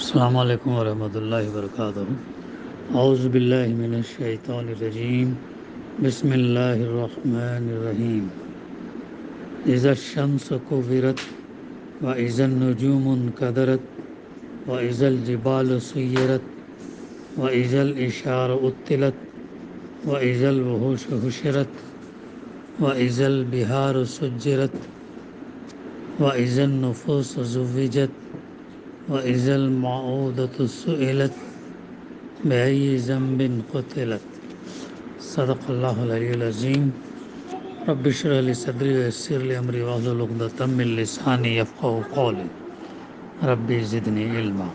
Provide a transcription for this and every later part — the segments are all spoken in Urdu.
السلام علیکم ورحمۃ اللہ وبرکاتہ۔ اعوذ باللہ من الشیطان الرجیم، بسم اللہ الرحمن الرحیم۔ اذا الشمس کورت واذا النجوم انکدرت واذا الجبال سیرت واذا العشار عطلت واذا الوحوش حشرت واذا البحار سجرت واذا النفوس زوجت وَإِذَا الْمَوْءُودَةُ سُئِلَتْ بِأَيِّ ذَنبٍ قُتِلَتْ۔ صدق اللہ العلی العظیم۔ رب اشرح لی صدری ویسر لی امری واحلل عقدۃ من لسانی یفقہوا قولی، رب زدنی علما۔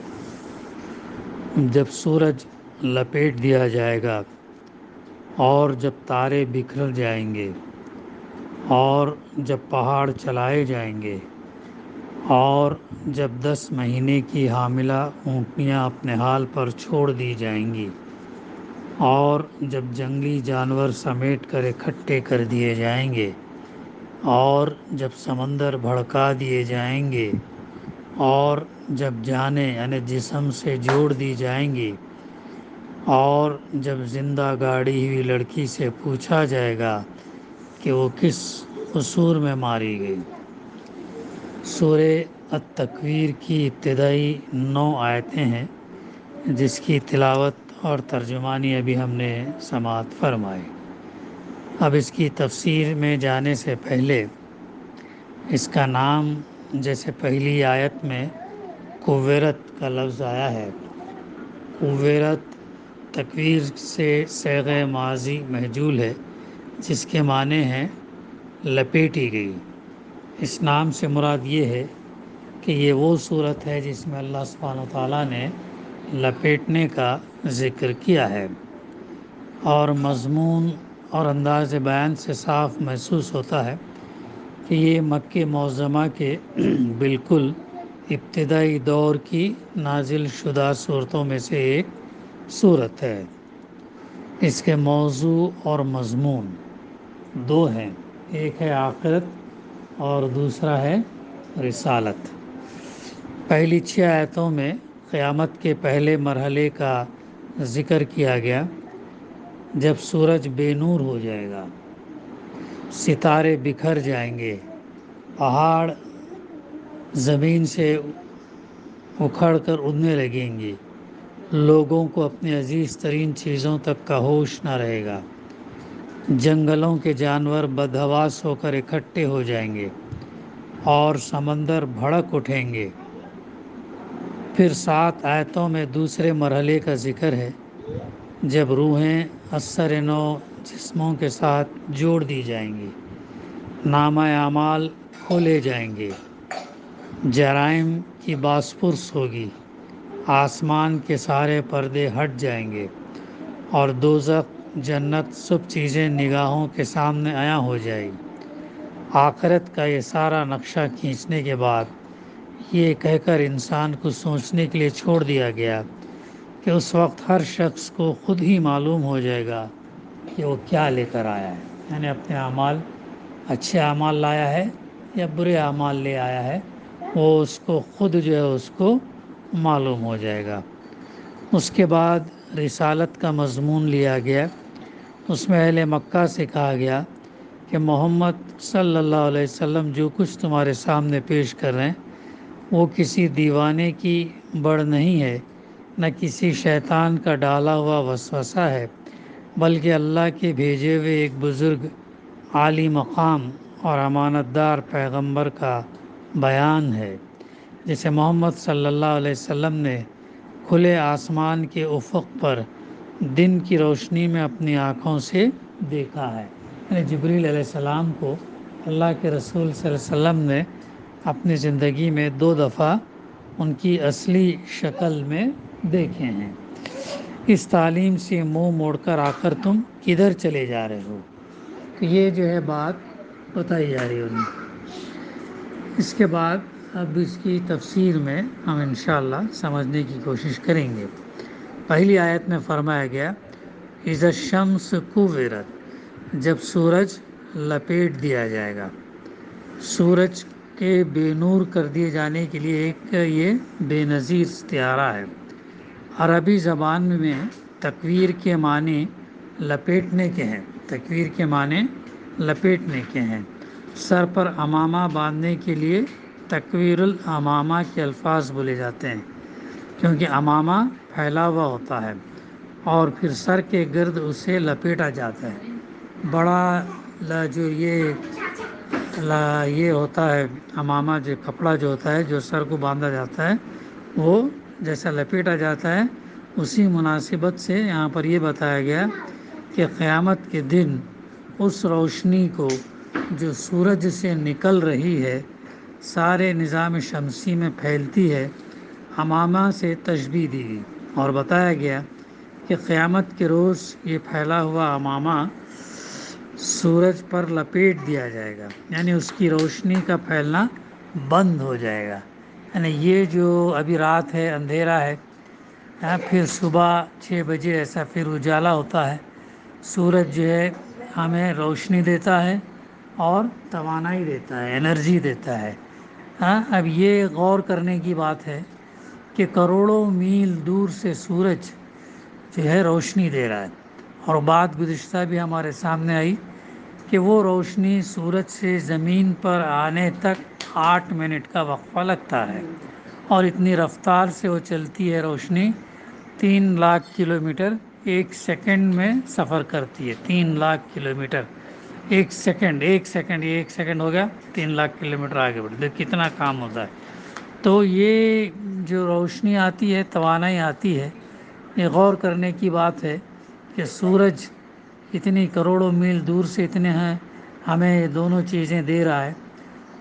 جب سورج لپیٹ دیا جائے گا اور جب تارے بکھر جائیں گے اور جب پہاڑ چلائے جائیں گے اور جب 10 مہینے کی حاملہ اونٹنیاں اپنے حال پر چھوڑ دی جائیں گی اور جب جنگلی جانور سمیٹ کر اکٹھے کر دیے جائیں گے اور جب سمندر بھڑکا دیے جائیں گے اور جب جانیں یعنی جسم سے جوڑ دی جائیں گی اور جب زندہ گاڑی ہوئی لڑکی سے پوچھا جائے گا کہ وہ کس قصور میں ماری گئی۔ سورہ التکویر کی ابتدائی 9 آیتیں ہیں جس کی تلاوت اور ترجمانی ابھی ہم نے سماعت فرمائی۔ اب اس کی تفسیر میں جانے سے پہلے اس کا نام، جیسے پہلی آیت میں کویرت کا لفظ آیا ہے، کویرت تکویر سے صیغہ ماضی محجول ہے جس کے معنی ہیں لپیٹی گئی۔ اس نام سے مراد یہ ہے کہ یہ وہ صورت ہے جس میں اللہ سبحانہ وتعالیٰ نے لپیٹنے کا ذکر کیا ہے، اور مضمون اور انداز بیان سے صاف محسوس ہوتا ہے کہ یہ مکہ معظمہ کے بالکل ابتدائی دور کی نازل شدہ صورتوں میں سے ایک صورت ہے۔ اس کے موضوع اور مضمون 2 ہیں، ایک ہے آخرت اور دوسرا ہے رسالت۔ پہلی 6 آیتوں میں قیامت کے پہلے مرحلے کا ذکر کیا گیا، جب سورج بے نور ہو جائے گا، ستارے بکھر جائیں گے، پہاڑ زمین سے اکھڑ کر اڑنے لگیں گے، لوگوں کو اپنی عزیز ترین چیزوں تک کا ہوش نہ رہے گا، جنگلوں کے جانور بدحواس ہو کر اکٹھے ہو جائیں گے اور سمندر بھڑک اٹھیں گے۔ پھر 7 آیتوں میں دوسرے مرحلے کا ذکر ہے، جب روحیں اثر نو جسموں کے ساتھ جوڑ دی جائیں گی، نامہ اعمال کھولے جائیں گے، جرائم کی بازپرس ہوگی، آسمان کے سارے پردے ہٹ جائیں گے اور دوزخ جنت سب چیزیں نگاہوں کے سامنے عیاں ہو جائیں۔ آخرت کا یہ سارا نقشہ کھینچنے کے بعد یہ کہہ کر انسان کو سوچنے کے لیے چھوڑ دیا گیا کہ اس وقت ہر شخص کو خود ہی معلوم ہو جائے گا کہ وہ کیا لے کر آیا ہے، یعنی اپنے اعمال، اچھے اعمال لایا ہے یا برے اعمال لے آیا ہے، وہ اس کو خود جو ہے اس کو معلوم ہو جائے گا۔ اس کے بعد رسالت کا مضمون لیا گیا۔ اس میں اہل مکہ سے کہا گیا کہ محمد صلی اللہ علیہ وسلم جو کچھ تمہارے سامنے پیش کر رہے ہیں وہ کسی دیوانے کی بڑھ نہیں ہے، نہ کسی شیطان کا ڈالا ہوا وسوسہ ہے، بلکہ اللہ کے بھیجے ہوئے ایک بزرگ عالی مقام اور امانت دار پیغمبر کا بیان ہے، جسے محمد صلی اللہ علیہ وسلم نے کھلے آسمان کے افق پر دن کی روشنی میں اپنی آنکھوں سے دیکھا ہے۔ یعنی جبریل علیہ السلام کو اللہ کے رسول صلی اللہ علیہ وسلم نے اپنی زندگی میں 2 دفعہ ان کی اصلی شکل میں دیکھے ہیں۔ اس تعلیم سے منہ موڑ کر آخر تم کدھر چلے جا رہے ہو؟ تو یہ جو ہے بات بتائی جا رہی ہے انہیں۔ اس کے بعد اب اس کی تفسیر میں ہم انشاءاللہ سمجھنے کی کوشش کریں گے۔ پہلی آیت میں فرمایا گیا اذا الشمس کوورت، جب سورج لپیٹ دیا جائے گا۔ سورج کے بے نور کر دیے جانے کے لیے ایک یہ بے نظیر استعارہ ہے۔ عربی زبان میں تکویر کے معنی لپیٹنے کے ہیں، تکویر کے معنی لپیٹنے کے ہیں۔ سر پر امامہ باندھنے کے لیے تکویر الامامہ کے الفاظ بولے جاتے ہیں، کیونکہ امامہ پھیلا ہوا ہوتا ہے اور پھر سر کے گرد اسے لپیٹا جاتا ہے۔ بڑا جو یہ ہوتا ہے امامہ، جو کپڑا جو ہوتا ہے جو سر کو باندھا جاتا ہے، وہ جیسا لپیٹا جاتا ہے، اسی مناسبت سے یہاں پر یہ بتایا گیا کہ قیامت کے دن اس روشنی کو جو سورج سے نکل رہی ہے، سارے نظام شمسی میں پھیلتی ہے، امامہ سے تشبیہ دی گئی اور بتایا گیا کہ قیامت کے روز یہ پھیلا ہوا امامہ سورج پر لپیٹ دیا جائے گا، یعنی اس کی روشنی کا پھیلنا بند ہو جائے گا۔ یعنی یہ جو ابھی رات ہے، اندھیرا ہے، پھر صبح 6 بجے ایسا پھر اجالا ہوتا ہے، سورج جو ہے ہمیں روشنی دیتا ہے اور توانائی دیتا ہے، انرجی دیتا ہے۔ اب یہ غور کرنے کی بات ہے کہ کروڑوں میل دور سے سورج جو ہے روشنی دے رہا ہے، اور بات گزشتہ بھی ہمارے سامنے آئی کہ وہ روشنی سورج سے زمین پر آنے تک 8 منٹ کا وقفہ لگتا ہے، اور اتنی رفتار سے وہ چلتی ہے روشنی، 3 لاکھ کلومیٹر ایک سیکنڈ میں سفر کرتی ہے۔ 3 لاکھ کلومیٹر ایک سیکنڈ ہو گیا، 3 لاکھ کلومیٹر آگے بڑھ، دیکھ کتنا کام ہوتا ہے۔ تو یہ جو روشنی آتی ہے، توانائی آتی ہے، یہ غور کرنے کی بات ہے کہ سورج اتنی کروڑوں میل دور سے اتنے ہیں ہمیں یہ دونوں چیزیں دے رہا ہے،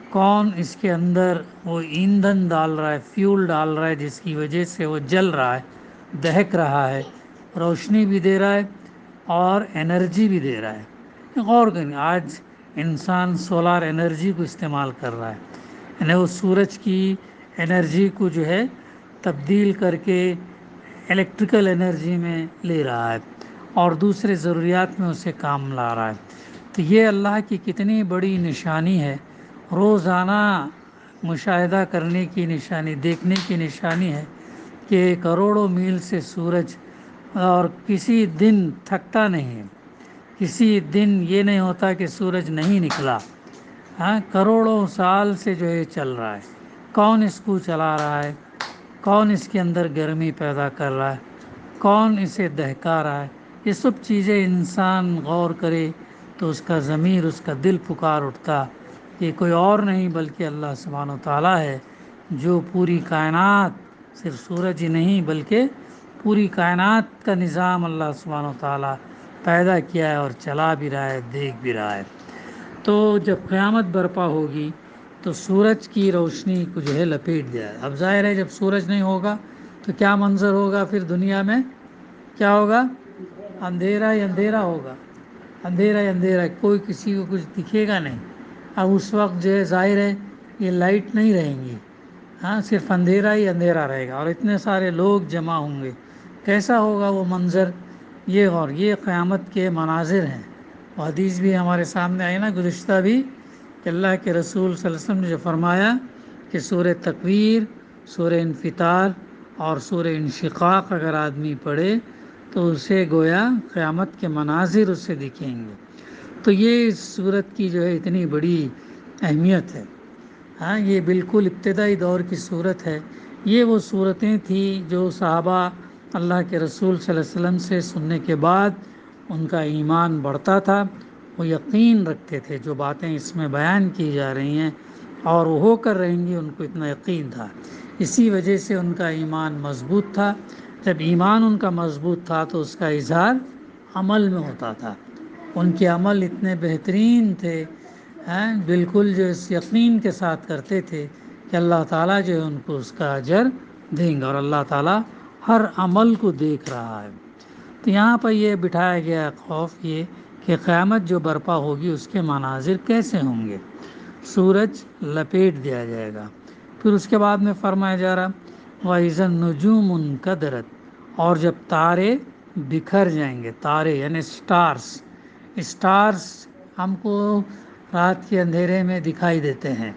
کون اس کے اندر وہ ایندھن ڈال رہا ہے، فیول ڈال رہا ہے، جس کی وجہ سے وہ جل رہا ہے، دہک رہا ہے، روشنی بھی دے رہا ہے اور انرجی بھی دے رہا ہے۔ غور کریں، آج انسان سولار انرجی کو استعمال کر رہا ہے، یعنی وہ سورج کی انرجی کو جو ہے تبدیل کر کے الیکٹریکل انرجی میں لے رہا ہے اور دوسرے ضروریات میں اسے کام لا رہا ہے۔ تو یہ اللہ کی کتنی بڑی نشانی ہے، روزانہ مشاہدہ کرنے کی نشانی، دیکھنے کی نشانی ہے کہ کروڑوں میل سے سورج، اور کسی دن تھکتا نہیں ہے، کسی دن یہ نہیں ہوتا کہ سورج نہیں نکلا، کروڑوں سال سے جو ہے چل رہا ہے۔ کون اس کو چلا رہا ہے؟ کون اس کے اندر گرمی پیدا کر رہا ہے؟ کون اسے دہکا رہا ہے؟ یہ سب چیزیں انسان غور کرے تو اس کا ضمیر، اس کا دل پکار اٹھتا کہ کوئی اور نہیں بلکہ اللہ سبحانہ و تعالیٰ ہے، جو پوری کائنات، صرف سورج ہی نہیں بلکہ پوری کائنات کا نظام اللہ سبحانہ و تعالیٰ پیدا کیا ہے اور چلا بھی رہا ہے، دیکھ بھی رہا ہے۔ تو جب قیامت برپا ہوگی تو سورج کی روشنی کو جو ہے لپیٹ دیا ہے۔ اب ظاہر ہے جب سورج نہیں ہوگا تو کیا منظر ہوگا؟ پھر دنیا میں کیا ہوگا؟ اندھیرا ہی اندھیرا ہوگا، اندھیرا ہی اندھیرا، کوئی کسی کو کچھ دکھے گا نہیں۔ اب اس وقت جو ہے ظاہر ہے یہ لائٹ نہیں رہیں گی، صرف اندھیرا ہی اندھیرا رہے گا، اور اتنے سارے لوگ جمع ہوں گے، کیسا ہوگا وہ منظر؟ یہ قیامت کے مناظر ہیں۔ وہ حدیث بھی ہمارے سامنے آئی نا گزشتہ بھی، کہ اللہ کے رسول صلی اللہ علیہ وسلم نے جو فرمایا کہ سورہ تکویر، سورہ انفطار اور سورہ انشقاق اگر آدمی پڑھے تو اسے گویا قیامت کے مناظر اسے دکھیں گے۔ تو یہ اس سورت کی جو ہے اتنی بڑی اہمیت ہے۔ یہ بالکل ابتدائی دور کی صورت ہے۔ یہ وہ صورتیں تھیں جو صحابہ اللہ کے رسول صلی اللہ علیہ وسلم سے سننے کے بعد ان کا ایمان بڑھتا تھا، وہ یقین رکھتے تھے جو باتیں اس میں بیان کی جا رہی ہیں اور وہ ہو کر رہیں گی، ان کو اتنا یقین تھا، اسی وجہ سے ان کا ایمان مضبوط تھا۔ جب ایمان ان کا مضبوط تھا تو اس کا اظہار عمل میں ہوتا تھا، ان کے عمل اتنے بہترین تھے، بالکل جو اس یقین کے ساتھ کرتے تھے کہ اللہ تعالیٰ جو ہے ان کو اس کا اجر دیں گا، اور اللہ تعالیٰ ہر عمل کو دیکھ رہا ہے۔ تو یہاں پر یہ بٹھایا گیا خوف یہ کہ قیامت جو برپا ہوگی اس کے مناظر کیسے ہوں گے۔ سورج لپیٹ دیا جائے گا، پھر اس کے بعد میں فرمایا جا رہا وَإِذَا النُّجُومُ انْكَدَرَتْ، اور جب تارے بکھر جائیں گے، تارے یعنی اسٹارز ہم کو رات کے اندھیرے میں دکھائی دیتے ہیں،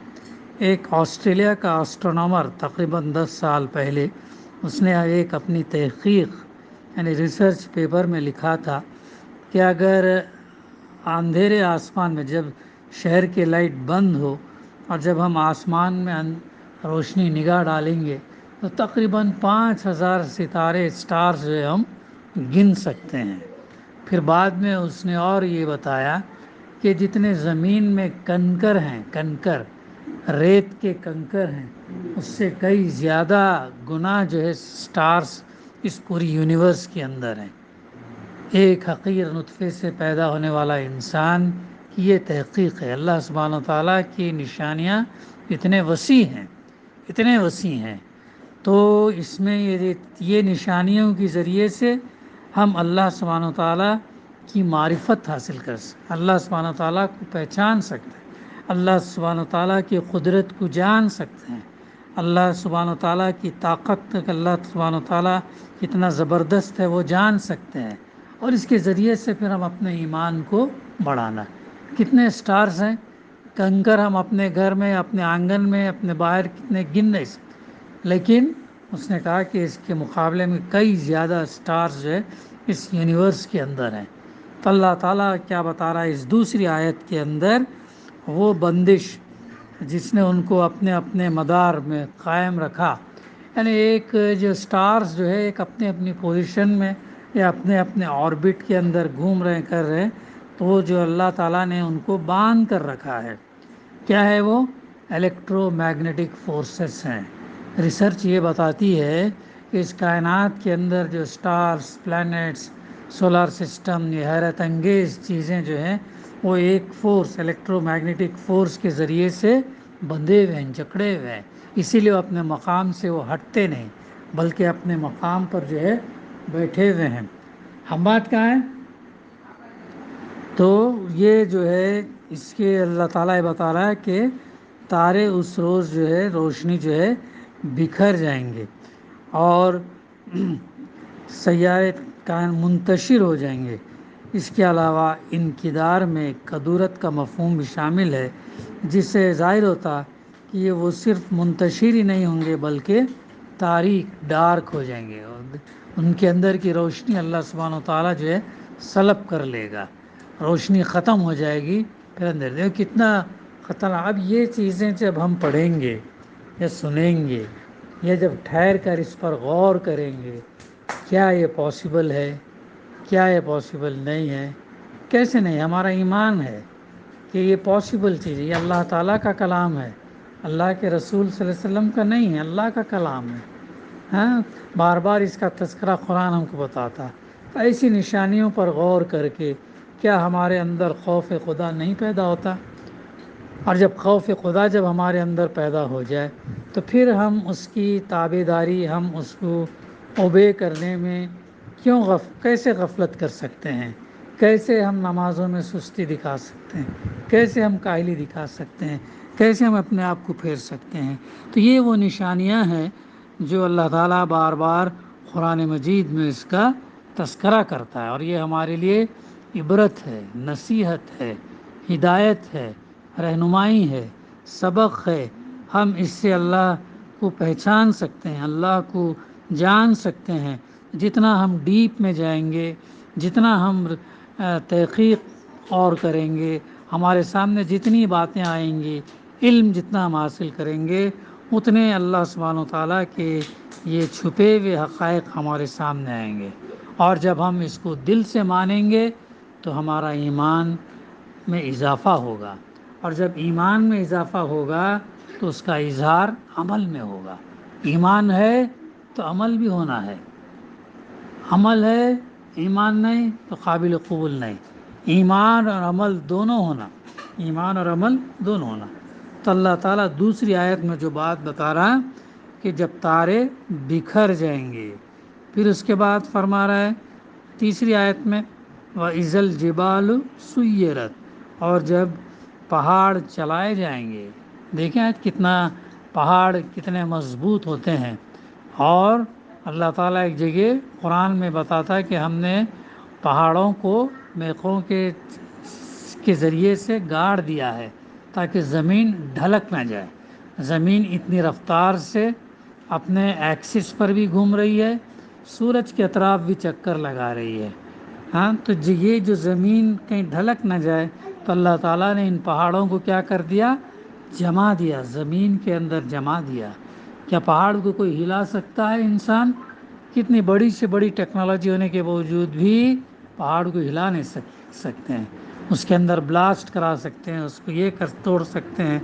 ایک آسٹریلیا کا اسٹرونامر تقریباً 10 سال پہلے اس نے ایک اپنی تحقیق یعنی ریسرچ پیپر میں لکھا تھا کہ اگر اندھیرے آسمان میں جب شہر کی لائٹ بند ہو اور جب ہم آسمان میں روشنی نگاہ ڈالیں گے تو تقریباً 5000 ستارے اسٹارز جو ہم گن سکتے ہیں۔ پھر بعد میں اس نے اور یہ بتایا کہ جتنے زمین میں کنکر ہیں، کنکر ریت کے کنکر ہیں، اس سے کئی زیادہ گنا جو ہے سٹارز اس پوری یونیورس کے اندر ہیں۔ ایک حقیر نطفے سے پیدا ہونے والا انسان کی یہ تحقیق ہے۔ اللہ سبحانہ و تعالیٰ کی نشانیاں اتنے وسیع ہیں، اتنے وسیع ہیں، تو اس میں یہ نشانیوں کے ذریعے سے ہم اللہ سبحانہ و تعالیٰ کی معرفت حاصل کر سکتے، اللہ سبحانہ و تعالیٰ کو پہچان سکتے ہیں، اللہ سبحانہ و تعالیٰ کی قدرت کو جان سکتے ہیں، اللہ سبحانہ و تعالیٰ کی طاقت، اللہ سبحانہ و تعالیٰ کتنا زبردست ہے وہ جان سکتے ہیں، اور اس کے ذریعے سے پھر ہم اپنے ایمان کو بڑھانا۔ کتنے سٹارز ہیں، کنکر ہم اپنے گھر میں، اپنے آنگن میں، اپنے باہر کتنے گن نہیں سکتے، لیکن اس نے کہا کہ اس کے مقابلے میں کئی زیادہ سٹارز جو ہے اس یونیورس کے اندر ہیں۔ تو اللہ تعالیٰ کیا بتا رہا ہے اس دوسری آیت کے اندر، وہ بندش جس نے ان کو اپنے اپنے مدار میں قائم رکھا، یعنی ایک جو سٹارز جو ہے ایک اپنے اپنی پوزیشن میں یا اپنے اپنے آربٹ کے اندر گھوم رہے کر رہے، تو وہ جو اللہ تعالیٰ نے ان کو باندھ کر رکھا ہے، کیا ہے وہ؟ الیکٹرو میگنیٹک فورسز ہیں۔ ریسرچ یہ بتاتی ہے کہ اس کائنات کے اندر جو سٹارز، پلانٹس، سولار سسٹم، یہ حیرت انگیز چیزیں جو ہیں وہ ایک فورس، الیکٹرو میگنیٹک فورس کے ذریعے سے بندھے ہوئے ہیں، جکڑے ہوئے ہیں، اسی لیے وہ اپنے مقام سے وہ ہٹتے نہیں بلکہ اپنے مقام پر جو ہے بیٹھے ہوئے ہیں۔ ہم بات کہاں ہیں؟ تو یہ جو ہے اس کے اللہ تعالیٰ بتا رہا ہے کہ تارے اس روز جو ہے روشنی جو ہے بکھر جائیں گے اور سیارے منتشر ہو جائیں گے۔ اس کے علاوہ انکدار میں کدورت کا مفہوم بھی شامل ہے، جس سے ظاہر ہوتا کہ یہ وہ صرف منتشر ہی نہیں ہوں گے بلکہ تاریک، ڈارک ہو جائیں گے، اور ان کے اندر کی روشنی اللہ سبحانہ و تعالیٰ جو ہے سلب کر لے گا، روشنی ختم ہو جائے گی، پھر اندر دیکھو کتنا خطرہ۔ اب یہ چیزیں جب ہم پڑھیں گے یا سنیں گے یا جب ٹھہر کر اس پر غور کریں گے، کیا یہ پاسبل ہے، کیا یہ پاسبل نہیں ہے، کیسے نہیں؟ ہمارا ایمان ہے کہ یہ پاسبل چیز ہے، یہ اللہ تعالیٰ کا کلام ہے، اللہ کے رسول صلی اللہ علیہ وسلم کا نہیں ہے، اللہ کا کلام ہے۔ ہاں، بار بار اس کا تذکرہ قرآن ہم کو بتاتا ہے۔ تو ایسی نشانیوں پر غور کر کے کیا ہمارے اندر خوف خدا نہیں پیدا ہوتا؟ اور جب خوف خدا جب ہمارے اندر پیدا ہو جائے تو پھر ہم اس کی تابعداری، ہم اس کو اوبے کرنے میں کیسے غفلت کر سکتے ہیں؟ کیسے ہم نمازوں میں سستی دکھا سکتے ہیں؟ کیسے ہم کاہلی دکھا سکتے ہیں؟ کیسے ہم اپنے آپ کو پھیر سکتے ہیں؟ تو یہ وہ نشانیاں ہیں جو اللہ تعالیٰ بار بار قرآن مجید میں اس کا تذکرہ کرتا ہے، اور یہ ہمارے لیے عبرت ہے، نصیحت ہے، ہدایت ہے، رہنمائی ہے، سبق ہے۔ ہم اس سے اللہ کو پہچان سکتے ہیں، اللہ کو جان سکتے ہیں۔ جتنا ہم ڈیپ میں جائیں گے، جتنا ہم تحقیق اور کریں گے، ہمارے سامنے جتنی باتیں آئیں گی، علم جتنا ہم حاصل کریں گے، اتنے اللہ سبحانہ و تعالیٰ کے یہ چھپے ہوئے حقائق ہمارے سامنے آئیں گے، اور جب ہم اس کو دل سے مانیں گے تو ہمارا ایمان میں اضافہ ہوگا، اور جب ایمان میں اضافہ ہوگا تو اس کا اظہار عمل میں ہوگا۔ ایمان ہے تو عمل بھی ہونا ہے، عمل ہے، ایمان نہیں تو قابل قبول نہیں۔ ایمان اور عمل دونوں ہونا، ایمان اور عمل دونوں ہونا۔ تو اللہ تعالیٰ دوسری آیت میں جو بات بتا رہا ہے کہ جب تارے بکھر جائیں گے، پھر اس کے بعد فرما رہا ہے تیسری آیت میں وَإِذَا الْجِبَالُ سُيِّرَتْ، اور جب پہاڑ چلائے جائیں گے۔ دیکھیں کتنا پہاڑ کتنے مضبوط ہوتے ہیں، اور اللہ تعالیٰ ایک جگہ قرآن میں بتاتا ہے کہ ہم نے پہاڑوں کو میخوں کے ذریعے سے گاڑ دیا ہے تاکہ زمین ڈھلک نہ جائے۔ زمین اتنی رفتار سے اپنے ایکسس پر بھی گھوم رہی ہے، سورج کے اطراف بھی چکر لگا رہی ہے۔ ہاں تو یہ جو زمین کہیں ڈھلک نہ جائے تو اللہ تعالیٰ نے ان پہاڑوں کو کیا کر دیا؟ جما دیا، زمین کے اندر جما دیا۔ کیا پہاڑ کو کوئی ہلا سکتا ہے انسان؟ کتنی بڑی سے بڑی ٹیکنالوجی ہونے کے باوجود بھی پہاڑ کو ہلا نہیں سکتے ہیں۔ اس کے اندر بلاسٹ کرا سکتے ہیں، اس کو یہ توڑ سکتے ہیں،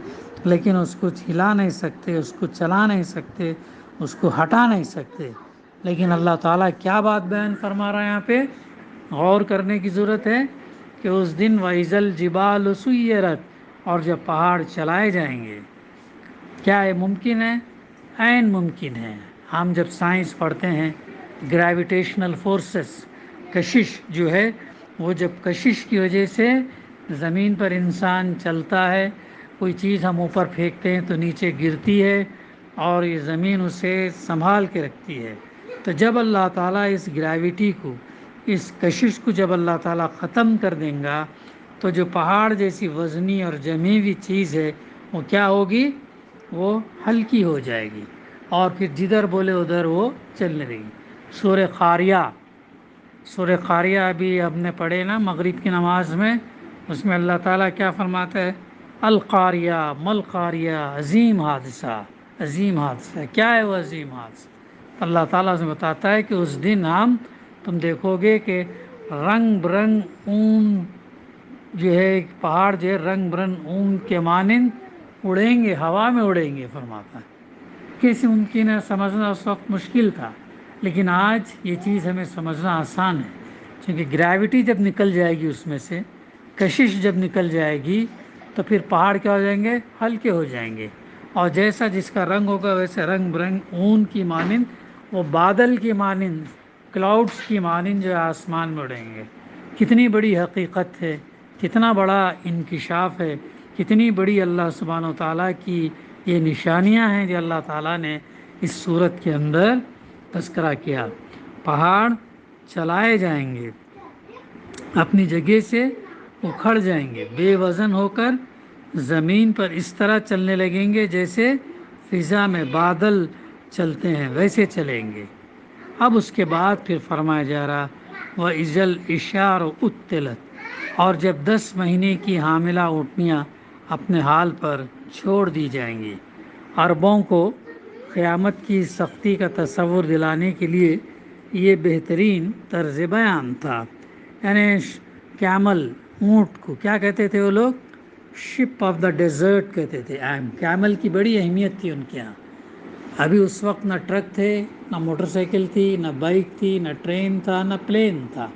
لیکن اس کو ہلا نہیں سکتے، اس کو چلا نہیں سکتے، اس کو ہٹا نہیں سکتے۔ لیکن اللہ تعالیٰ کیا بات بیان فرما رہا ہے یہاں پہ؟ غور کرنے کی ضرورت ہے کہ اس دن وَإِذَا الْجِبَالُ سُيِّرَتْ، اور جب پہاڑ چلائے جائیں گے۔ کیا یہ ممکن ہے؟ عین ممکن ہے۔ ہم جب سائنس پڑھتے ہیں، گریویٹیشنل فورسز، کشش جو ہے، وہ جب کشش کی وجہ سے زمین پر انسان چلتا ہے، کوئی چیز ہم اوپر پھینکتے ہیں تو نیچے گرتی ہے اور یہ زمین اسے سنبھال کے رکھتی ہے۔ تو جب اللہ تعالیٰ اس گریویٹی کو، اس کشش کو جب اللہ تعالیٰ ختم کر دیں گا تو جو پہاڑ جیسی وزنی اور جمی ہوئی چیز ہے وہ کیا ہوگی؟ وہ ہلکی ہو جائے گی اور پھر جدھر بولے ادھر وہ چلنے لگے گی۔ سورہ قاریہ ابھی ہم نے پڑھے نا مغرب کی نماز میں، اس میں اللہ تعالیٰ کیا فرماتا ہے؟ القاریہ مل قاریہ، عظیم حادثہ، عظیم حادثہ۔ کیا ہے وہ عظیم حادثہ؟ اللہ تعالیٰ سے بتاتا ہے کہ اس دن تم دیکھو گے کہ رنگ برنگ اون جو ہے، پہاڑ جو ہے رنگ برنگ اون کے مانند اڑیں گے، ہوا میں اڑیں گے، فرماتا ہے۔ کیسے ممکن ہے؟ سمجھنا اس وقت مشکل تھا، لیکن آج یہ چیز ہمیں سمجھنا آسان ہے، کیونکہ گریویٹی جب نکل جائے گی اس میں سے، کشش جب نکل جائے گی تو پھر پہاڑ کیا ہو جائیں گے؟ ہلکے ہو جائیں گے، اور جیسا جس کا رنگ ہوگا ویسے رنگ برنگ اون کی مانند، وہ بادل کی مانند، کلاؤڈز کی مانند جو آسمان میں اڑیں گے۔ کتنی بڑی حقیقت ہے، کتنا بڑا انکشاف ہے، کتنی بڑی اللہ سبحانہ و تعالیٰ کی یہ نشانیاں ہیں جو اللہ تعالیٰ نے اس صورت کے اندر تذکرہ کیا۔ پہاڑ چلائے جائیں گے، اپنی جگہ سے اکھڑ جائیں گے، بے وزن ہو کر زمین پر اس طرح چلنے لگیں گے جیسے فضا میں بادل چلتے ہیں، ویسے چلیں گے۔ اب اس کے بعد پھر فرمایا جا رہا وَإِذَا الْعِشَارُ عُطِّلَتْ، اور جب 10 مہینے کی حاملہ اونٹنیاں اپنے حال پر چھوڑ دی جائیں گی۔ عربوں کو قیامت کی سختی کا تصور دلانے کے لیے یہ بہترین طرز بیان تھا۔ یعنی کیمل، اونٹ کو کیا کہتے تھے وہ لوگ؟ شپ آف دا ڈیزرٹ کہتے تھے۔ کیمل کی بڑی اہمیت تھی ان کے ہاں۔ ابھی اس وقت نہ ٹرک تھے، نہ موٹر سائیکل تھی، نہ بائک تھی، نہ ٹرین تھا، نہ پلین تھا،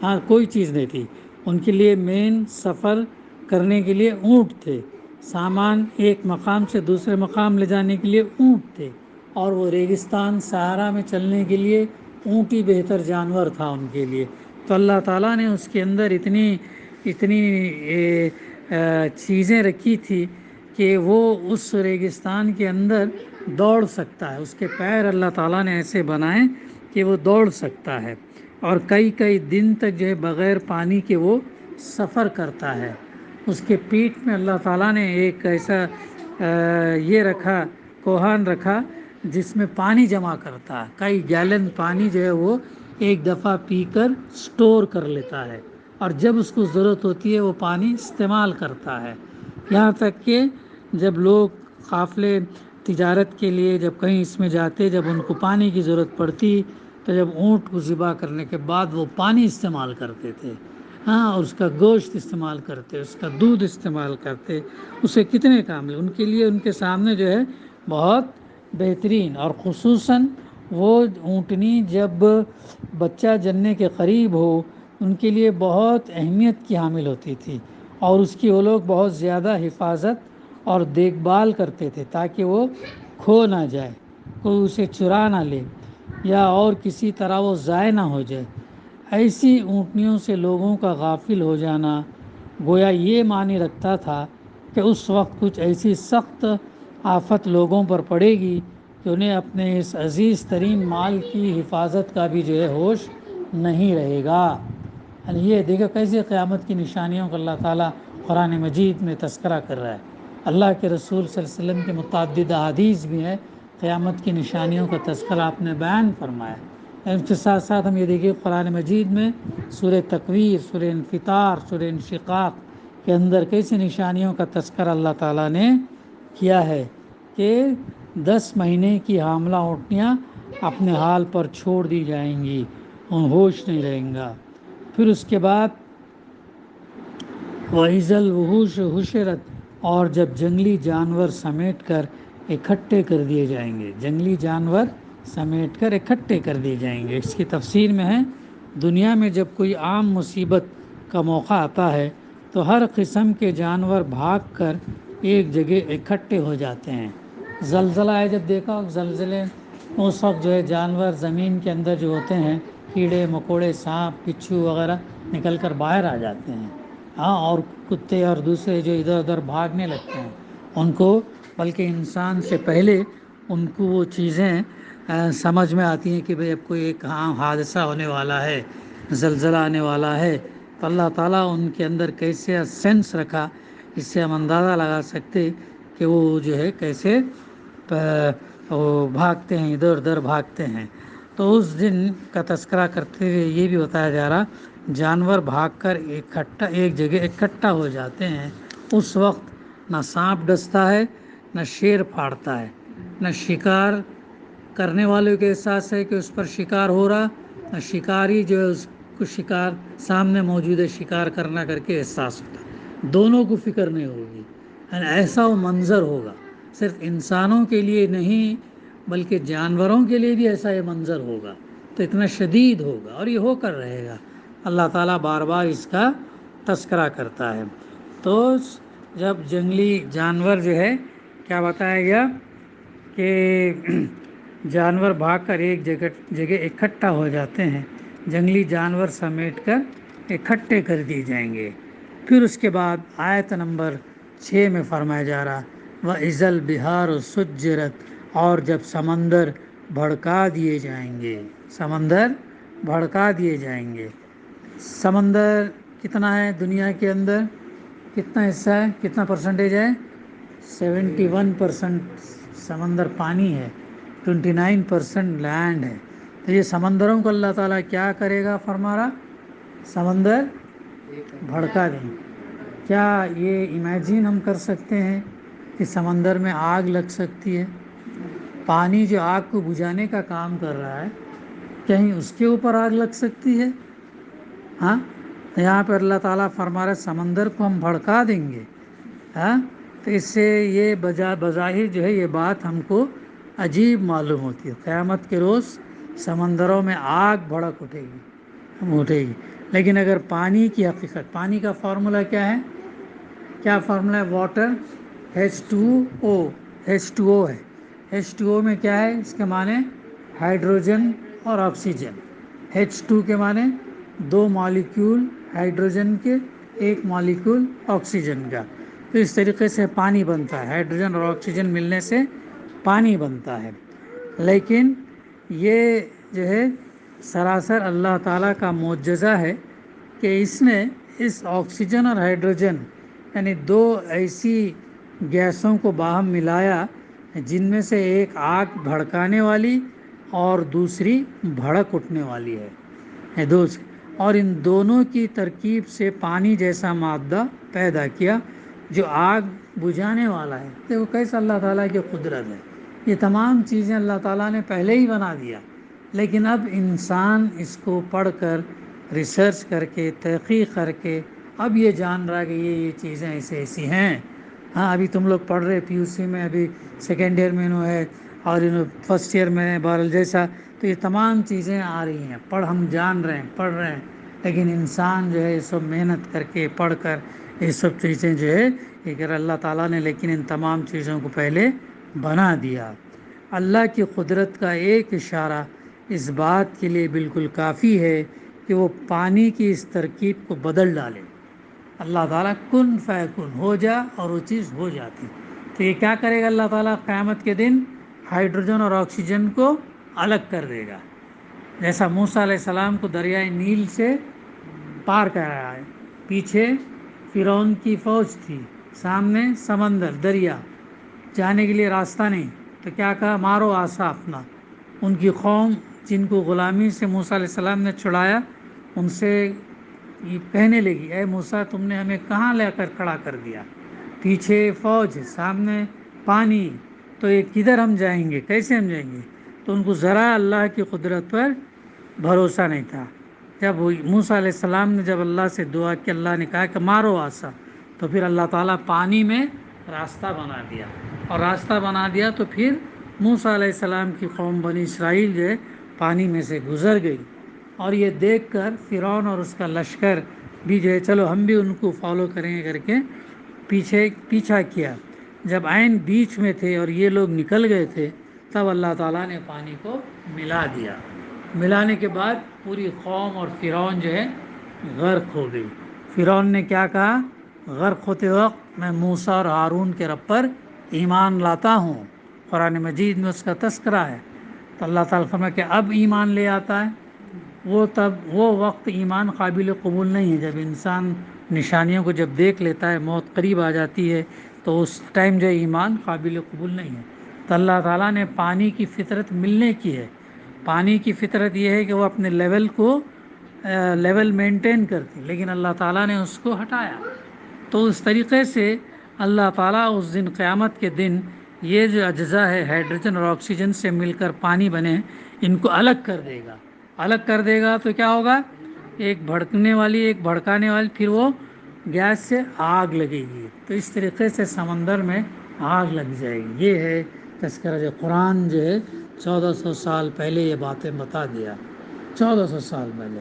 ہاں کوئی چیز نہیں تھی۔ ان کے لیے مین سفر کرنے کے لیے اونٹ تھے، سامان ایک مقام سے دوسرے مقام لے جانے کے لیے اونٹ تھے، اور وہ ریگستان صحرا میں چلنے کے لیے اونٹ ہی بہتر جانور تھا ان کے لیے۔ تو اللہ تعالیٰ نے اس کے اندر اتنی چیزیں رکھی تھی کہ وہ اس ریگستان کے اندر دوڑ سکتا ہے، اس کے پیر اللہ تعالیٰ نے ایسے بنائے کہ وہ دوڑ سکتا ہے، اور کئی دن تک جو ہے بغیر پانی کے وہ سفر کرتا ہے۔ اس کے پیٹھ میں اللہ تعالیٰ نے ایک ایسا یہ رکھا، کوہان رکھا جس میں پانی جمع کرتا ہے، کئی گیلن پانی جو ہے وہ ایک دفعہ پی کر سٹور کر لیتا ہے، اور جب اس کو ضرورت ہوتی ہے وہ پانی استعمال کرتا ہے۔ یہاں تک کہ جب لوگ قافلے تجارت کے لیے جب کہیں اس میں جاتے، جب ان کو پانی کی ضرورت پڑتی تو جب اونٹ کو ذبح کرنے کے بعد وہ پانی استعمال کرتے تھے، ہاں، اور اس کا گوشت استعمال کرتے، اس کا دودھ استعمال کرتے، اسے کتنے کام لے ان کے لیے، ان کے سامنے جو ہے بہت بہترین۔ اور خصوصاً وہ اونٹنی جب بچہ جننے کے قریب ہو، ان کے لیے بہت اہمیت کی حامل ہوتی تھی، اور اس کی وہ لوگ بہت زیادہ حفاظت اور دیکھ بھال کرتے تھے تاکہ وہ کھو نہ جائے، کوئی اسے چرا نہ لے، یا اور کسی طرح وہ ضائع نہ ہو جائے۔ ایسی اونٹنیوں سے لوگوں کا غافل ہو جانا گویا یہ معنی رکھتا تھا کہ اس وقت کچھ ایسی سخت آفت لوگوں پر پڑے گی کہ انہیں اپنے اس عزیز ترین مال کی حفاظت کا بھی جو ہے ہوش نہیں رہے گا۔ یہ دیکھو کیسے قیامت کی نشانیوں کا اللہ تعالیٰ قرآن مجید میں تذکرہ کر رہا ہے۔ اللہ کے رسول صلی اللہ علیہ وسلم کے متعدد احادیث بھی ہیں، قیامت کی نشانیوں کا تذکرہ آپ نے بیان فرمایا۔ اس کے ساتھ ساتھ ہم یہ دیکھیے قرآن مجید میں سورہ تکویر، سورہ انفطار، سورہ انشقاق کے اندر کیسی نشانیوں کا تذکرہ اللہ تعالیٰ نے کیا ہے کہ 10 مہینے کی حاملہ اونٹنیاں اپنے حال پر چھوڑ دی جائیں گی، ان ہوش نہیں رہیں گا۔ پھر اس کے بعد وَإِذَا الْوُحُوشُ حُشِرَتْ، اور جب جنگلی جانور سمیٹ کر اکٹھے کر دیے جائیں گے، جنگلی جانور سمیٹ کر اکٹھے کر دیے جائیں گے۔ اس کی تفسیر میں ہے، دنیا میں جب کوئی عام مصیبت کا موقع آتا ہے تو ہر قسم کے جانور بھاگ کر ایک جگہ اکٹھے ہو جاتے ہیں۔ زلزلہ ہے، جب دیکھا زلزلے اس وقت جو ہے جانور زمین کے اندر جو ہوتے ہیں، کیڑے مکوڑے، سانپ بچھو وغیرہ نکل کر باہر آ جاتے ہیں، ہاں، اور کتے اور دوسرے جو ادھر ادھر بھاگنے لگتے ہیں ان کو، بلکہ انسان سے پہلے ان کو وہ چیزیں سمجھ میں آتی ہیں کہ بھئی اب کوئی ایک حادثہ ہونے والا ہے، زلزلہ آنے والا ہے۔ تو اللہ تعالیٰ ان کے اندر کیسے سینس رکھا، اس سے ہم اندازہ لگا سکتے کہ وہ جو ہے کیسے وہ بھاگتے ہیں، ادھر ادھر بھاگتے ہیں۔ تو اس دن کا تذکرہ کرتے ہوئے یہ بھی بتایا جا رہا، جانور بھاگ کر ایک جگہ اکٹھا ہو جاتے ہیں، اس وقت نہ سانپ ڈستا ہے، نہ شیر پھاڑتا ہے، نہ شکار کرنے والوں کے احساس ہے کہ اس پر شکار ہو رہا، نہ شکاری جو ہے اس کو شکار سامنے موجود ہے شکار کرنا کر کے احساس ہوتا ہے، دونوں کو فکر نہیں ہوگی۔ ایسا وہ منظر ہوگا، صرف انسانوں کے لیے نہیں بلکہ جانوروں کے لیے بھی ایسا یہ منظر ہوگا، تو اتنا شدید ہوگا اور یہ ہو کر رہے گا۔ اللہ تعالیٰ بار بار اس کا تذکرہ کرتا ہے۔ تو جب جنگلی جانور جو ہے کیا بتایا گیا کہ جانور بھاگ کر ایک جگہ اکٹھا ہو جاتے ہیں، جنگلی جانور سمیٹ کر اکٹھے کر دیے جائیں گے۔ پھر اس کے بعد آیت نمبر 6 میں فرمایا جا رہا، وَإِذَا الْبِحَارُ سُجِّرَتْ، اور جب سمندر بھڑکا دیے جائیں گے، سمندر بھڑکا دیے جائیں گے۔ سمندر کتنا ہے دنیا کے اندر، کتنا حصہ ہے، کتنا پرسنٹیج ہے؟ 71% سمندر پانی ہے، 29% لینڈ ہے۔ تو یہ سمندروں کو اللہ تعالیٰ کیا کرے گا فرما رہا، سمندر بھڑکا دیں گے۔ کیا یہ امیجن ہم کر سکتے ہیں کہ سمندر میں آگ لگ سکتی ہے؟ پانی جو آگ کو بجھانے کا کام کر رہا ہے، کہیں اس کے اوپر آگ لگ سکتی ہے؟ ہاں، یہاں پر اللہ تعالیٰ فرما رہا سمندر کو ہم بھڑکا دیں گے، ہاں۔ تو اس سے یہ بظاہر جو ہے یہ بات ہم کو عجیب معلوم ہوتی ہے، قیامت کے روز سمندروں میں آگ بھڑک اٹھے گی۔ لیکن اگر پانی کی حقیقت، پانی کا فارمولا کیا ہے؟ کیا فارمولا ہے؟ واٹر H2O، H2O ہے۔ H2O میں کیا ہے؟ اس کے معنی ہائیڈروجن اور آکسیجن۔ H2 کے معنی 2 مالیکیول ہائیڈروجن کے، 1 مالیکیول آکسیجن کا۔ تو اس طریقے سے پانی بنتا ہے، ہائیڈروجن اور آکسیجن ملنے سے پانی بنتا ہے۔ لیکن یہ جو ہے سراسر اللہ تعالیٰ کا معجزہ ہے کہ اس نے اس آکسیجن اور ہائیڈروجن یعنی 2 ایسی گیسوں کو باہم ملایا جن میں سے ایک آگ بھڑکانے والی اور دوسری بھڑک اٹھنے والی ہے، اور ان دونوں کی ترکیب سے پانی جیسا مادہ پیدا کیا جو آگ بجھانے والا ہے۔ دیکھو کیسا اللہ تعالیٰ کی قدرت ہے، یہ تمام چیزیں اللہ تعالیٰ نے پہلے ہی بنا دیا، لیکن اب انسان اس کو پڑھ کر، ریسرچ کر کے، تحقیق کر کے اب یہ جان رہا ہے کہ یہ چیزیں ایسی ہیں۔ ہاں، ابھی تم لوگ پڑھ رہے PUC میں، ابھی سیکنڈ ایئر میں انہوں ہے اور فرسٹ ایئر میں بہرحال جیسا، تو یہ تمام چیزیں آ رہی ہیں، ہم جان رہے ہیں، پڑھ رہے ہیں، لیکن انسان جو ہے یہ سب محنت کر کے پڑھ کر یہ سب چیزیں جو ہے یہ اللہ تعالیٰ نے لیکن ان تمام چیزوں کو پہلے بنا دیا۔ اللہ کی قدرت کا ایک اشارہ اس بات کے لیے بالکل کافی ہے کہ وہ پانی کی اس ترکیب کو بدل ڈالے۔ اللہ تعالیٰ کن فیکن ہو جا اور وہ چیز ہو جاتی۔ تو یہ کیا کرے گا اللہ تعالیٰ قیامت کے دن؟ ہائیڈروجن اور آکسیجن کو الگ کر دے گا، جیسا موسیٰ علیہ السلام کو دریائے نیل سے پار کرایا ہے۔ پیچھے فرعون کی فوج تھی، سامنے سمندر دریا، جانے کے لیے راستہ نہیں، تو کیا کہا؟ مارو عصا اپنا۔ ان کی قوم جن کو غلامی سے موسیٰ علیہ السلام نے چھڑایا، ان سے یہ کہنے لگی اے موسیٰ تم نے ہمیں کہاں لے کر کھڑا کر دیا، پیچھے فوج، سامنے پانی، تو یہ کدھر ہم جائیں گے، کیسے ہم جائیں گے؟ تو ان کو ذرا اللہ کی قدرت پر بھروسہ نہیں تھا۔ جب موسیٰ علیہ السلام نے جب اللہ سے دعا کی، اللہ نے کہا کہ مارو عصا، تو پھر اللہ تعالیٰ پانی میں راستہ بنا دیا، اور راستہ بنا دیا تو پھر موسیٰ علیہ السلام کی قوم بنی اسرائیل جو ہے پانی میں سے گزر گئی۔ اور یہ دیکھ کر فرعون اور اس کا لشکر بھی جو ہے چلو ہم بھی ان کو فالو کریں گے کر کے پیچھا کیا۔ جب عین بیچ میں تھے اور یہ لوگ نکل گئے تھے، تب اللہ تعالیٰ نے پانی کو ملا دیا۔ ملانے کے بعد پوری قوم اور فرعون جو ہے غرق ہو گئی۔ فرعون نے کیا کہا؟ غرق ہوتے وقت میں موسیٰ اور ہارون کے رب پر ایمان لاتا ہوں۔ قرآن مجید میں اس کا تذکرہ ہے۔ تو اللہ تعالیٰ فرمایا کہ اب ایمان لے آتا ہے۔ وہ وقت ایمان قابل قبول نہیں ہے جب انسان نشانیوں کو جب دیکھ لیتا ہے، موت قریب آ جاتی ہے، تو اس ٹائم جو ایمان قابل قبول نہیں ہے۔ تو اللہ تعالیٰ نے پانی کی فطرت ملنے کی ہے۔ پانی کی فطرت یہ ہے کہ وہ اپنے لیول مینٹین کرتی، لیکن اللہ تعالیٰ نے اس کو ہٹایا۔ تو اس طریقے سے اللہ تعالیٰ اس دن قیامت کے دن یہ جو اجزاء ہے ہائیڈروجن اور آکسیجن سے مل کر پانی بنے، ان کو الگ کر دے گا۔ الگ کر دے گا تو کیا ہوگا؟ ایک بھڑکنے والی، ایک بھڑکانے والی، پھر وہ گیس سے آگ لگے گی۔ تو اس طریقے سے سمندر میں آگ لگ جائے گی۔ یہ ہے تذکرہ جو قرآن جو ہے 1400 سال پہلے یہ باتیں بتا دیا، 1400 سال پہلے۔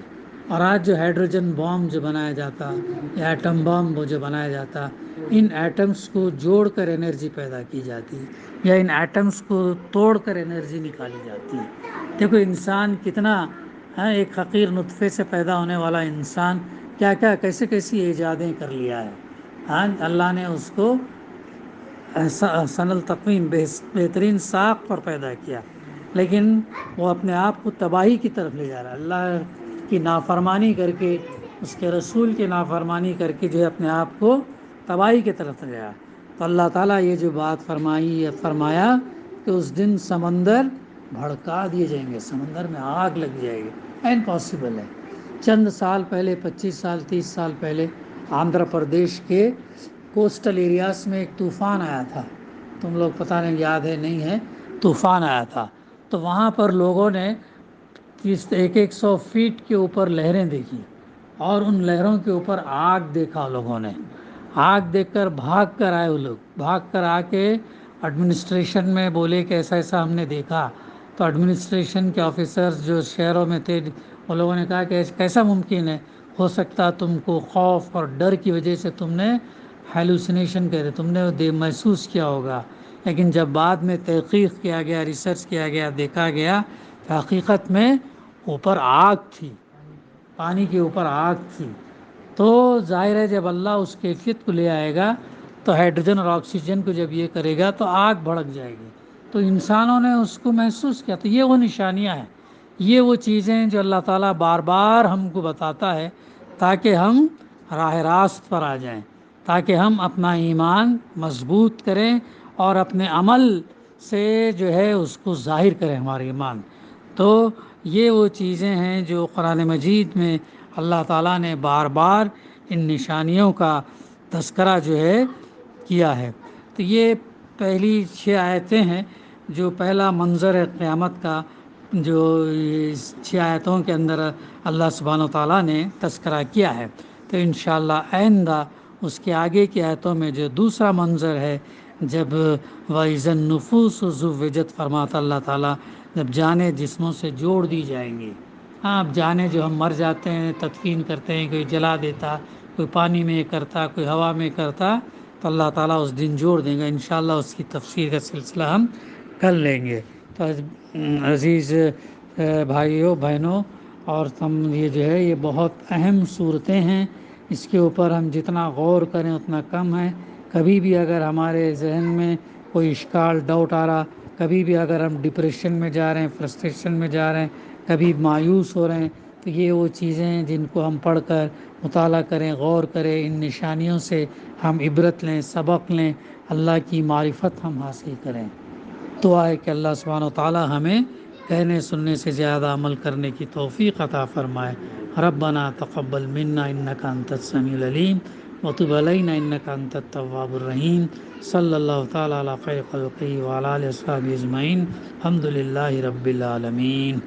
اور آج جو ہائیڈروجن بام جو بنایا جاتا یا ایٹم بام وہ جو بنایا جاتا، ان ایٹمز کو جوڑ کر انرجی پیدا کی جاتی یا ان ایٹمز کو توڑ کر انرجی نکالی جاتی ہے۔ دیکھو انسان کتنا ایک حقیر نطفے سے پیدا ہونے والا انسان کیا کیسے کیسی ایجادیں کر لیا ہے۔ اللہ نے اس کو احسن التقویم بہترین ساخت پر پیدا کیا، لیکن وہ اپنے آپ کو تباہی کی طرف لے جا رہا ہے۔ اللہ کی نافرمانی کر کے، اس کے رسول کی نافرمانی کر کے جو ہے اپنے آپ کو تباہی کی طرف لے گیا۔ تو اللہ تعالیٰ یہ جو بات فرمایا کہ اس دن سمندر بھڑکا دیے جائیں گے، سمندر میں آگ لگ جائے گی، امپاسبل ہے۔ چند سال پہلے، 25 سال 30 سال پہلے آندھرا پردیش کے کوسٹل ایریاز میں ایک طوفان آیا تھا، تم لوگ پتہ نہیں یاد ہے نہیں ہے، طوفان آیا تھا۔ تو وہاں پر لوگوں نے 100 فیٹ کے اوپر لہریں دیکھی، اور ان لہروں کے اوپر آگ دیکھا لوگوں نے۔ آگ دیکھ کر بھاگ کر آئے، وہ لوگ بھاگ کر آ کے ایڈمنسٹریشن میں بولے کہ ایسا ایسا ہم نے دیکھا۔ تو ایڈمنسٹریشن کے آفیسرز جو شہروں میں تھے، وہ لوگوں نے کہا کہ کیسا ممکن ہے، ہو سکتا تم کو خوف اور ڈر کی وجہ سے تم نے ہیلوسینیشن کرے، تم نے محسوس کیا ہوگا۔ لیکن جب بعد میں تحقیق کیا گیا، ریسرچ کیا گیا، دیکھا گیا کہ حقیقت میں اوپر آگ تھی، پانی کے اوپر آگ تھی۔ تو ظاہر ہے جب اللہ اس کیفیت کو لے آئے گا تو ہائیڈروجن اور آکسیجن کو جب یہ کرے گا تو آگ بھڑک جائے گی۔ تو انسانوں نے اس کو محسوس کیا۔ تو یہ وہ نشانیاں ہیں، یہ وہ چیزیں جو اللہ تعالیٰ بار بار ہم کو بتاتا ہے تاکہ ہم راہ راست پر آ جائیں، تاکہ ہم اپنا ایمان مضبوط کریں اور اپنے عمل سے جو ہے اس کو ظاہر کریں ہمارے ایمان۔ تو یہ وہ چیزیں ہیں جو قرآن مجید میں اللہ تعالیٰ نے بار بار ان نشانیوں کا تذکرہ جو ہے کیا ہے۔ تو یہ پہلی 6 آیتیں ہیں جو پہلا منظر ہے قیامت کا، جو 6 آیتوں کے اندر اللہ سبحانہ و تعالیٰ نے تذکرہ کیا ہے۔ تو انشاءاللہ آئندہ اس کے آگے کی آیتوں میں جو دوسرا منظر ہے، جب وَإِذَا النُّفُوسُ زُوِّجَتْ فرماتا اللہ تعالیٰ، جب جانیں جسموں سے جوڑ دی جائیں گی۔ اب جانیں جو ہم مر جاتے ہیں، تدفین کرتے ہیں، کوئی جلا دیتا، کوئی پانی میں کرتا، کوئی ہوا میں کرتا، تو اللہ تعالیٰ اس دن جوڑ دیں گا۔ انشاءاللہ اس کی تفسیر کا سلسلہ ہم کر لیں گے۔ تو عزیز بھائیوں بہنوں اور یہ جو ہے یہ بہت اہم صورتیں ہیں، اس کے اوپر ہم جتنا غور کریں اتنا کم ہے۔ کبھی بھی اگر ہمارے ذہن میں کوئی اشکال ڈاؤٹ آ رہا، کبھی بھی اگر ہم ڈپریشن میں جا رہے ہیں، فرسٹریشن میں جا رہے ہیں، کبھی مایوس ہو رہے ہیں، تو یہ وہ چیزیں ہیں جن کو ہم پڑھ کر مطالعہ کریں، غور کریں، ان نشانیوں سے ہم عبرت لیں، سبق لیں، اللہ کی معرفت ہم حاصل کریں۔ دعا ہے کہ اللہ سبحانہ و تعالی ہمیں کہنے سننے سے زیادہ عمل کرنے کی توفیق عطا فرمائے۔ ربنا تقبل منا انک انت السمیع العلیم وتب علینا انک انت التواب الرحیم۔ صلی اللہ تعالی علی خیر خلقہ وعلی آلہ وصحبہ اجمعین۔ الحمد للہ رب العالمین۔